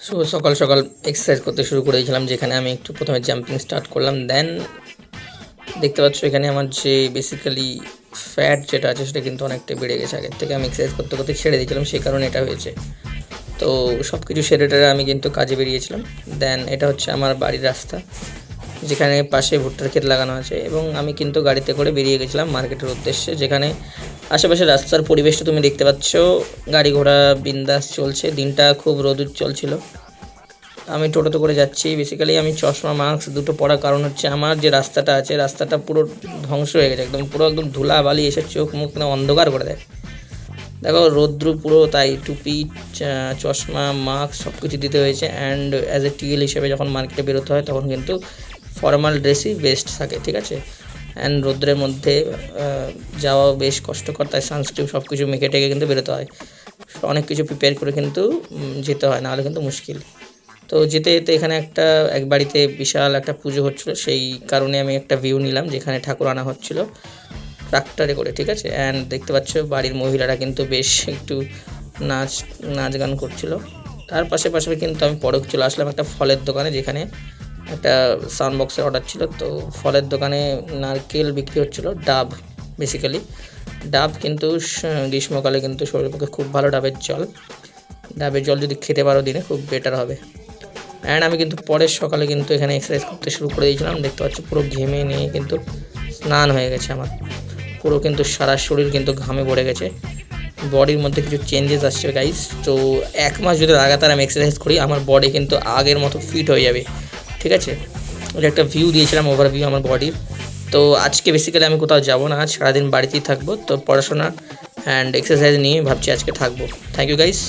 So সকাল সকাল exercise করতে শুরু করে দিয়েছিলাম, যেখানে আমি একটু প্রথমে জাম্পিং স্টার্ট করলাম। দেন দেখতে পাচ্ছ এখানে আমার যে বেসিক্যালি ফ্যাট যেটা আছে সেটা কিন্তু অনেকটা বেড়ে গেছে আগের থেকে। আমি এক্সারসাইজ করতে করতে ছেড়ে দিয়েছিলাম, সেই কারণে এটা হয়েছে। তো সব কিছু সেরে টেরে আমি কিন্তু কাজে বেরিয়েছিলাম। দেন এটা হচ্ছে আমার বাড়ির রাস্তা, যেখানে পাশে ভুট্টার ক্ষেত লাগানো আছে, এবং আমি কিন্তু গাড়িতে করে বেরিয়ে গেছিলাম মার্কেটের উদ্দেশ্যে, যেখানে আশেপাশে রাস্তার পরিবেশটা তুমি দেখতে পাচ্ছ, গাড়ি ঘোড়া বিন্দাস চলছে। দিনটা খুব রোদুজ্জ্বল ছিল। আমি টোটোতে করে যাচ্ছি। বেসিক্যালি আমি চশমা মাস্ক দুটো পরার কারণ হচ্ছে আমার যে রাস্তাটা আছে, রাস্তাটা পুরো ধ্বংস হয়ে গেছে, একদম ধুলা বালি এসে চোখ মুখ অন্ধকার করে দেয়। দেখো রৌদ্র পুরো, তাই টুপি চশমা মাস্ক সব কিছু দিতে হয়েছে। অ্যান্ড অ্যাজ এ টিএল হিসেবে যখন মার্কেটে বেরোতে হয় তখন কিন্তু ফর্মাল ড্রেসই বেস্ট থাকে, ঠিক আছে। অ্যান্ড রৌদ্রের মধ্যে যাওয়াও বেশ কষ্টকর, তাই সানস্ক্রিন সব কিছু মেখে টেকে কিন্তু বেরোতে হয়। অনেক কিছু প্রিপেয়ার করে কিন্তু যেতে হয়, নাহলে কিন্তু মুশকিল। তো যেতে যেতে এখানে এক বাড়িতে বিশাল একটা পুজো হচ্ছিলো, সেই কারণে আমি একটা ভিউ নিলাম, যেখানে ঠাকুর আনা হচ্ছিলো ট্রাক্টরে করে, ঠিক আছে। অ্যান্ড দেখতে পাচ্ছ বাড়ির মহিলারা কিন্তু বেশ একটু নাচ গান করছিল। তার পাশে কিন্তু আমি পরে চলে আসলাম একটা ফলের দোকানে, যেখানে একটা সাউন্ড বক্সের অর্ডার ছিল। তো ফলের দোকানে নারকেল বিক্রি হচ্ছিলো, ডাব বেসিক্যালি। ডাব কিন্তু গ্রীষ্মকালে কিন্তু শরীরের পক্ষে খুব ভালো। ডাবের জল যদি খেতে পারো দিনে, খুব বেটার হবে। অ্যান্ড আমি কিন্তু পরের সকালে কিন্তু এখানে এক্সারসাইজ করতে শুরু করে দিয়েছিলাম। দেখতে পাচ্ছি পুরো ঘেমে নিয়ে কিন্তু স্নান হয়ে গেছে আমার, পুরো কিন্তু সারা শরীর কিন্তু ঘামে ভরে গেছে। বডির মধ্যে কিছু চেঞ্জেস আসছে গাইস। তো 1 মাস যদি লাগাতার আমি এক্সারসাইজ করি, আমার বডি কিন্তু আগের মতো ফিট হয়ে যাবে, ঠিক আছে। এটা একটা ভিউ দিয়েছিলাম, ওভারভিউ আমার বডির। তো আজকে বেসিক্যালি আমি কোথাও যাব না, আজ সারাদিন বাড়িতেই থাকবো। তো পড়াশোনা অ্যান্ড এক্সারসাইজ নিয়ে ভাবছি আজকে থাকবো। Thank you guys.